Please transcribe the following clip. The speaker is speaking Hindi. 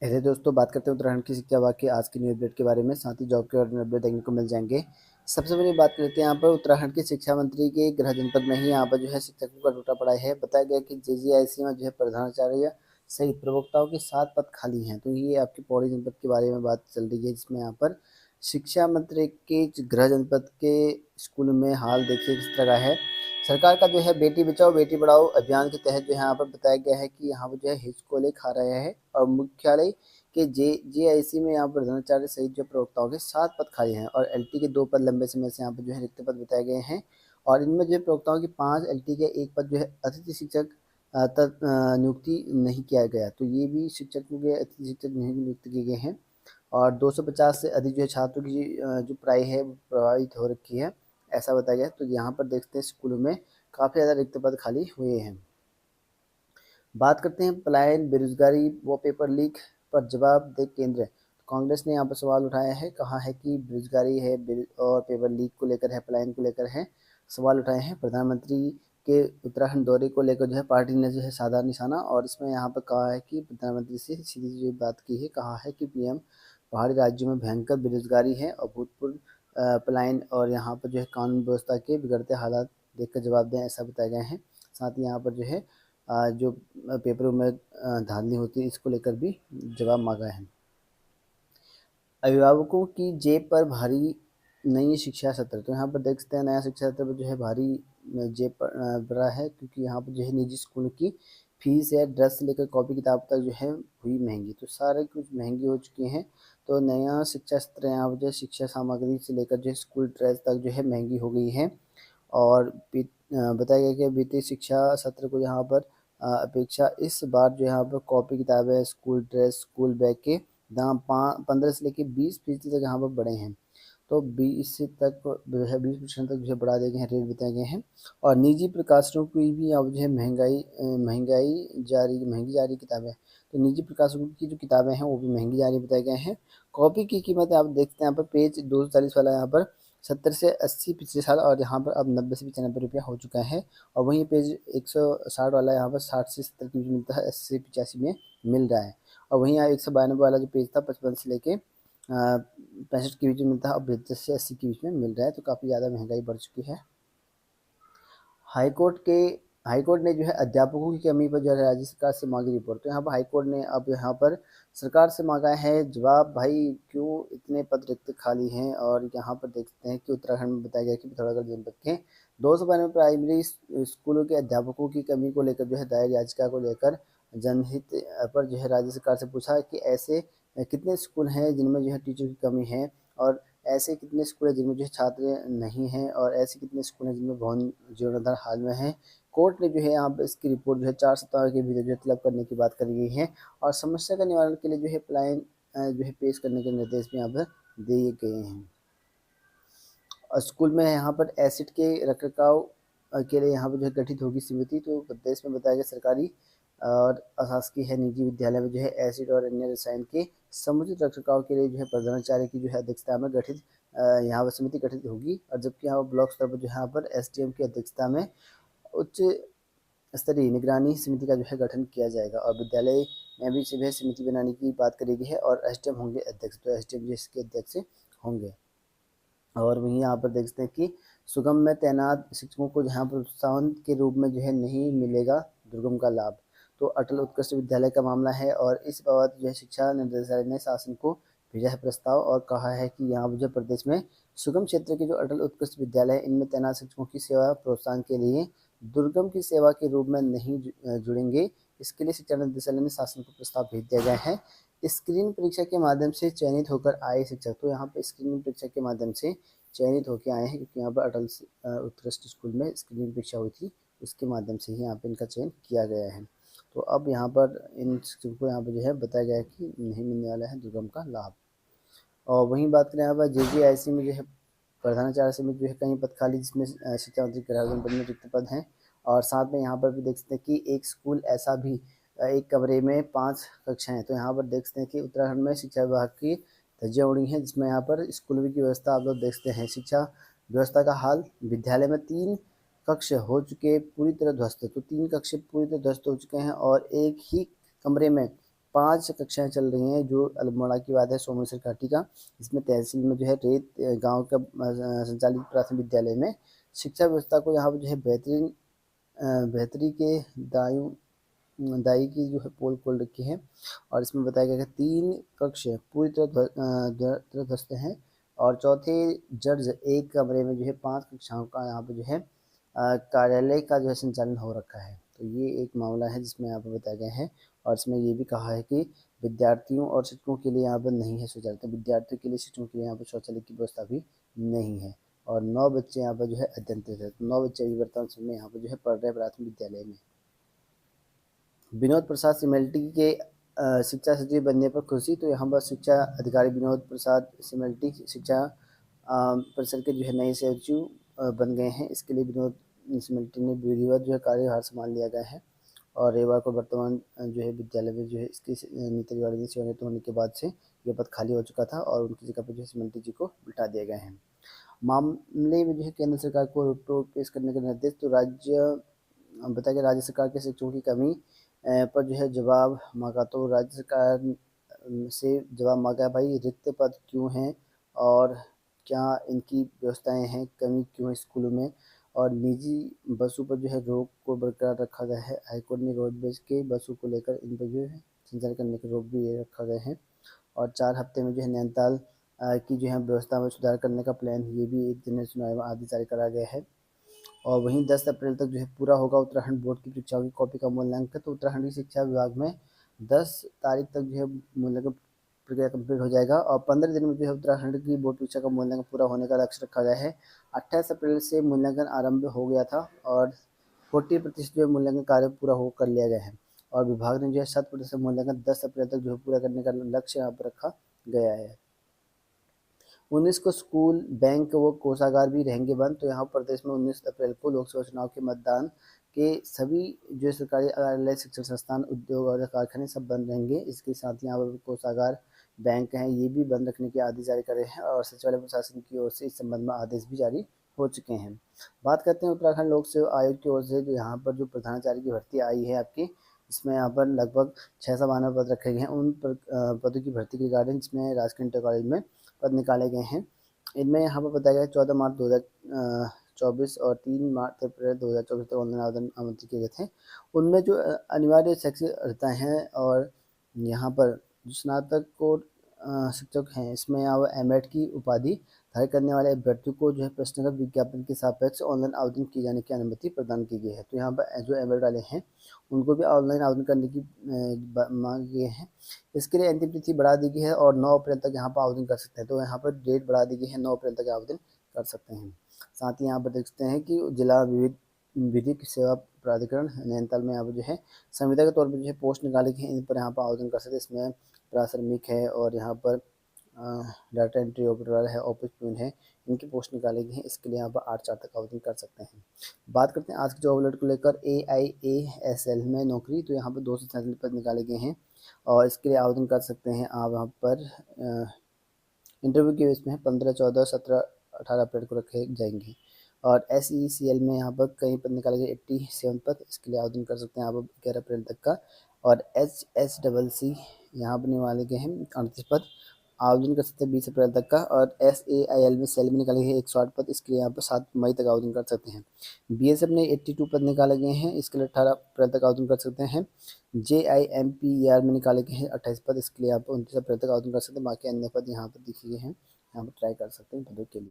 ऐसे दोस्तों बात करते हैं उत्तराखंड की शिक्षा विभाग की आज की न्यू अपडेट के बारे में। साथ ही जॉब के और अपडेट देखने को मिल जाएंगे। सबसे पहले बात करते हैं यहाँ पर उत्तराखंड के शिक्षा मंत्री के गृह जनपद में ही यहाँ पर जो है शिक्षकों का टूटा पड़ा है। बताया गया कि जेजीआईसी में जो है प्रधानाचार्य सहित प्रवक्ताओं के 7 पद खाली हैं। तो ये आपकी पौड़ी जनपद के बारे में बात चल रही है, जिसमें यहाँ पर शिक्षा मंत्री के गृह जनपद के स्कूल में हाल देखिए किस तरह का है। सरकार का जो है बेटी बचाओ बेटी पढ़ाओ अभियान के तहत जो है यहाँ पर बताया गया है कि यहाँ पर जो है हिचकोले खा रहे हैं और मुख्यालय के जेआईसी में यहाँ पर प्रधानाचार्य सहित जो प्रवक्ताओं के 7 पद खाली हैं और एलटी के 2 पद लंबे समय से यहाँ पर जो है रिक्त पद बताए गए हैं। और इनमें जो है प्रवक्ताओं के 5, एलटी के 1 पद जो है अतिथि शिक्षक नियुक्ति नहीं किया गया। तो ये भी शिक्षकों के अतिथि शिक्षक नहीं नियुक्त किए गए हैं। और 250 से अधिक जो है छात्रों की जो पढ़ाई है वो प्रभावित हो रखी है, ऐसा बताया गया। तो यहाँ पर देखते हैं स्कूलों में काफ़ी ज़्यादा रिक्त पद खाली हुए हैं। बात करते हैं पलायन, बेरोजगारी व पेपर लीक पर जवाब दे केंद्र। तो कांग्रेस ने यहाँ पर सवाल उठाया है, कहा है कि बेरोजगारी है और पेपर लीक को लेकर है, पलायन को लेकर है, सवाल उठाए हैं। प्रधानमंत्री के उत्तराखंड दौरे को लेकर जो है पार्टी ने जो है साधा निशाना, और इसमें यहाँ पर कहा है कि प्रधानमंत्री से सीधी सीधी बात की है। कहा है कि पीएम पहाड़ी राज्यों में भयंकर बेरोजगारी है और भूतपूर्व पलायन और यहाँ पर जो है कानून व्यवस्था के बिगड़ते हालात देखकर जवाब दें, ऐसा बताया गया है। साथ ही यहाँ पर जो है जो पेपरों में धांधली होती है, इसको लेकर भी जवाब मांगा है। अभिभावकों की जेब पर भारी नई शिक्षा सत्र। तो यहाँ पर देख सकते हैं नया शिक्षा सत्र पर जो है भारी जेब पर पड़ा है, क्योंकि यहाँ पर जो है निजी स्कूल की फीस है, ड्रेस से लेकर कॉपी किताब तक जो है हुई महंगी। तो सारे कुछ महंगी हो चुकी हैं। तो नया शिक्षा सत्र यहाँ पर जो है शिक्षा सामग्री से लेकर जो है स्कूल ड्रेस तक जो है महंगी हो गई है। और बताया गया कि बीते शिक्षा सत्र को यहाँ पर अपेक्षा इस बार जो यहाँ पर कॉपी किताबें, स्कूल ड्रेस, स्कूल बैग के दाम 15 से लेकर 20% तक यहाँ पर बढ़े हैं। तो 20 से तक जो है 20% तक जो है बढ़ा दिए गए हैं, रेट बताए गए हैं। और निजी प्रकाशनों की भी अब जो है महंगी जा रही किताबें। तो निजी प्रकाशनों की जो किताबें हैं वो भी महंगी जा रही बताए गए हैं। कॉपी की कीमत आप देखते हैं यहाँ पर पेज 240 वाला यहाँ पर 70 से 80 पिछले साल, और यहाँ पर अब 90 से 95 रुपया हो चुका है। और वहीं पेज 160 वाला यहाँ पर 60 से 70 के बीच मिलता है, 80 से 85 में मिल रहा है। और वहीं यहाँ 192 वाला जो पेज था 55 से लेके 65 के बीच में मिलता है, अब 72 से 80 के बीच में मिल रहा है। तो काफ़ी ज़्यादा महंगाई बढ़ चुकी है। हाईकोर्ट के हाईकोर्ट ने जो है अध्यापकों की कमी पर जो है राज्य सरकार से मांगी रिपोर्ट। तो यहाँ पर हाईकोर्ट ने अब यहाँ पर सरकार से मांगा है जवाब, भाई क्यों इतने पद रिक्त खाली हैं। और यहाँ पर देखते हैं कि उत्तराखंड में बताया गया कि पिथौरागढ़ जनपद के 292 प्राइमरी स्कूलों के अध्यापकों की कमी को लेकर जो है दायर याचिका को लेकर जनहित पर जो है राज्य सरकार से पूछा कि ऐसे कितने स्कूल हैं जिनमें जो है टीचर की कमी है, और ऐसे कितने स्कूल हैं जिनमें जो है छात्र नहीं हैं, और ऐसे कितने स्कूल हैं जिनमें भवन जीर्णोद्धार हाल में है। कोर्ट ने जो है यहाँ पर इसकी रिपोर्ट जो है 4 सप्ताह के भीतर जो है तलब करने की बात करी गई है। और समस्या का निवारण के लिए जो है प्लान जो है पेश करने के निर्देश भी यहाँ पर दिए गए हैं। और स्कूल में यहाँ पर एसिड के रखरखाव के लिए यहाँ पर जो है गठित होगी समिति। तो प्रदेश में बताया गया सरकारी और अशासकीय है निजी विद्यालय में जो है एसिड और अन्य रसायन के समुचित रखरखाव के लिए जो है प्रधानाचार्य की जो है अध्यक्षता में गठित यहाँ पर समिति गठित होगी। और जबकि यहाँ पर ब्लॉक स्तर पर जो है यहाँ पर एसडीएम की अध्यक्षता में उच्च स्तरीय निगरानी समिति का जो है गठन किया जाएगा। और विद्यालय में भी जो है समिति बनाने की बात करी गई है, और एसडीएम होंगे अध्यक्ष। तो एसडीएम जो इसके अध्यक्ष होंगे। और वहीं यहाँ पर देखते हैं कि सुगम में तैनात शिक्षकों को जहाँ प्रोत्साहन के रूप में जो है नहीं मिलेगा दुर्गम का लाभ। तो अटल उत्कृष्ट विद्यालय का मामला है, और इस बाबत जो है शिक्षा निदेशालय ने शासन को भेजा है प्रस्ताव, और कहा है कि यहाँ जो प्रदेश में सुगम क्षेत्र के जो अटल उत्कृष्ट विद्यालय है इनमें तैनात शिक्षकों की सेवा प्रोत्साहन के लिए दुर्गम की सेवा के रूप में नहीं जुड़ेंगे। इसके लिए शिक्षा निदेशालय ने शासन को प्रस्ताव भेज दिया गया है। स्क्रीन परीक्षा के माध्यम से चयनित होकर आए शिक्षक। तो यहाँ पर स्क्रीनिंग परीक्षा के माध्यम से चयनित होकर आए हैं, क्योंकि यहाँ पर अटल उत्कृष्ट स्कूल में स्क्रीनिंग परीक्षा हुई थी, उसके माध्यम से ही यहाँ पे इनका चयन किया गया है। तो अब यहाँ पर इन शिक्षकों को यहाँ पर जो है बताया गया है कि नहीं मिलने वाला है दुर्गम का लाभ। और वहीं बात करें यहाँ पर जेजीआईसी में जो है प्रधानाचार्य समिति जो है कई पद खाली, जिसमें शिक्षा मंत्री गृह जनपद में रिक्त पद हैं। और साथ में यहाँ पर भी देख सकते हैं कि एक स्कूल ऐसा भी एक कमरे में 5 कक्षाएं हैं। तो यहाँ पर देख सकते हैं कि उत्तराखंड में शिक्षा विभाग की धज्जियां उड़ी हैं, जिसमें यहाँ पर स्कूलों की व्यवस्था आप लोग देखते हैं। शिक्षा व्यवस्था का हाल, विद्यालय में 3 कक्ष हो चुके पूरी तरह ध्वस्त। तो 3 कक्ष पूरी तरह ध्वस्त हो चुके हैं, और एक ही कमरे में 5 कक्षाएं चल रही हैं। जो अल्मोड़ा की बात है सोमेश्वर घाटी का, इसमें तहसील में जो है रेत गांव का संचालित प्राथमिक विद्यालय में शिक्षा व्यवस्था को यहाँ पर जो है बेहतरी के दाई की जो है पोल खोल रखी है। और इसमें बताया गया कि 3 कक्ष पूरी तरह ध्वस्त हैं और चौथे जर्ज एक कमरे में जो है 5 कक्षाओं का यहाँ पे जो है कार्यालय का जो है संचालन हो रखा है। तो ये एक मामला है जिसमें यहाँ पर बताया गया है। और इसमें ये भी कहा है कि विद्यार्थियों और शिक्षकों के लिए यहाँ पर नहीं है शौचालय, तो विद्यार्थियों के लिए शिक्षकों के लिए यहाँ पर शौचालय की व्यवस्था भी नहीं है। और 9 बच्चे यहाँ पर जो है अध्ययनरत है, 9 बच्चे अभी वर्तमान समय में यहाँ पर जो है पढ़ रहे हैं प्राथमिक विद्यालय में। विनोद प्रसाद सिमल्टी के शिक्षा सचिव बनने पर खुशी। तो यहाँ पर शिक्षा अधिकारी विनोद प्रसाद सिमल्टी शिक्षा परिषद के जो है नए सचिव बन गए हैं। इसके लिए विनोद सिमल्टी ने विधिवत जो है कार्यभार संभाल लिया गया है और रविवार को वर्तमान जो है विद्यालय में जो है इसकी नीति रिवार्ड सेवानिवृत्त होने के बाद से ये पद खाली हो चुका था और उनकी जगह पर जो है सिमल्टी जी को बिठा दिया गया है। मामले में जो है केंद्र सरकार को रिपोर्ट पेश करने के निर्देश। तो बताया गया राज्य सरकार के शिक्षकों की कमी पर जो है जवाब मांगा। तो राज्य सरकार से जवाब मांगा, भाई रिक्त पद क्यों हैं और क्या इनकी व्यवस्थाएं हैं, कमी क्यों है स्कूलों में। और निजी बसों पर जो है रोक को बरकरार रखा गया है। हाईकोर्ट ने रोडवेज के बसों को लेकर इन पर जो है संचालन करने के रोक भी ये रखा गया है। और 4 हफ्ते में जो है नैनीताल की जो है व्यवस्था में सुधार करने का प्लान, ये भी एक दिन सुनाई आदि जारी करा गया है। और वहीं 10 अप्रैल तक जो है पूरा होगा उत्तराखंड बोर्ड की परीक्षाओं की कॉपी का मूल्यांकन। तो उत्तराखंड की शिक्षा विभाग में 10 तारीख तक जो है मूल्यांकन प्रक्रिया कंप्लीट हो जाएगा और 15 दिन में जो है उत्तराखंड की बोर्ड परीक्षा का मूल्यांकन पूरा होने का लक्ष्य रखा गया है। 28 अप्रैल से मूल्यांकन आरंभ हो गया था और 40% जो है मूल्यांकन कार्य पूरा हो कर लिया गया है। और विभाग ने जो है 100% मूल्यांकन 10 अप्रैल तक जो है पूरा करने का लक्ष्य यहाँ पर रखा गया है। 19 को स्कूल, बैंक व कोषागार भी रहेंगे बंद। तो यहाँ प्रदेश में 19 अप्रैल को लोकसभा चुनाव के मतदान के सभी जो सरकारी कार्यालय, शिक्षण संस्थान, उद्योग और कारखाने सब बंद रहेंगे। इसके साथ यहाँ पर कोषागार, बैंक हैं, ये भी बंद रखने के आदेश जारी करे हैं और सचिवालय प्रशासन की ओर से इस संबंध में आदेश भी जारी हो चुके हैं। बात करते हैं उत्तराखंड लोक सेवा आयोग की ओर से जो यहाँ पर जो प्रधानाचार्य की भर्ती आई है आपकी, इसमें यहाँ पर लगभग 692 पद रखे गए हैं। उन पदों की भर्ती के रिगार्डिंग जिसमें राजकीय इंटर कॉलेज में पद निकाले गए हैं। इनमें यहाँ पर बताया गया 14 मार्च 2024 और 3 मार्च अप्रैल 2024 तक ऑनलाइन आवेदन आमंत्रित किए गए थे। उनमें जो अनिवार्य शैक्षिक अर्हता हैं और यहाँ पर जो स्नातक को शिक्षक हैं, इसमें यहाँ पर एमएड की उपाधि धारण करने वाले अभ्यर्थियों को जो है प्रश्नगत विज्ञापन के सापेक्ष ऑनलाइन आवेदन किए जाने की अनुमति प्रदान की गई है। तो यहाँ पर जो एमएड वाले हैं उनको भी ऑनलाइन आवेदन करने की मांग किए हैं। इसके लिए अंतिम तिथि बढ़ा दी गई है और 9 अप्रैल तक यहाँ पर आवेदन कर सकते हैं। तो यहाँ पर डेट बढ़ा दी गई है, 9 अप्रैल तक आवेदन कर सकते हैं। साथ ही यहाँ पर देखते हैं कि जिला विधिक सेवा प्राधिकरण नैनीताल में यहाँ पर जो है संविदा के तौर पर जो है पोस्ट निकाले गए हैं, इन पर यहाँ पर आवेदन कर सकते हैं। इसमें प्राथमिक है और यहाँ पर डाटा एंट्री ऑपरेटर है, ऑफिस प्यून है, इनकी पोस्ट निकाले गई हैं। इसके लिए यहाँ पर 8/4 तक आवेदन कर सकते हैं। बात करते हैं आज के जॉब अलर्ट को लेकर। AIASL में नौकरी, तो यहाँ पर 247 पद निकाले गए हैं और इसके लिए आवेदन कर सकते हैं आप। यहाँ पर इंटरव्यू के बेस में 15, 14, 17, 18 अप्रैल को रखे जाएंगे। और SECL में यहाँ पर कई पद निकाले गए 87 पद, इसके लिए आवेदन कर सकते हैं आप 11 अप्रैल तक का। और HSCC यहाँ पर निकाले गए हैं 38 पद, आवेदन कर सकते हैं 20 अप्रैल तक का। और SAIL में सेल में निकाले गए 108 पद, इसके लिए यहाँ पर 7 मई तक आवेदन कर सकते हैं। BSF ने 82 पद निकाले गए हैं, इसके लिए 18 अप्रैल तक आवेदन कर सकते हैं। JIMPER में निकाले गए हैं 28 पद, इसके लिए आप 29 अप्रैल तक आवेदन कर सकते हैं। बाकी अन्य पद यहाँ पर दिखे गए हैं, यहाँ पर ट्राई कर सकते हैं पदों के लिए।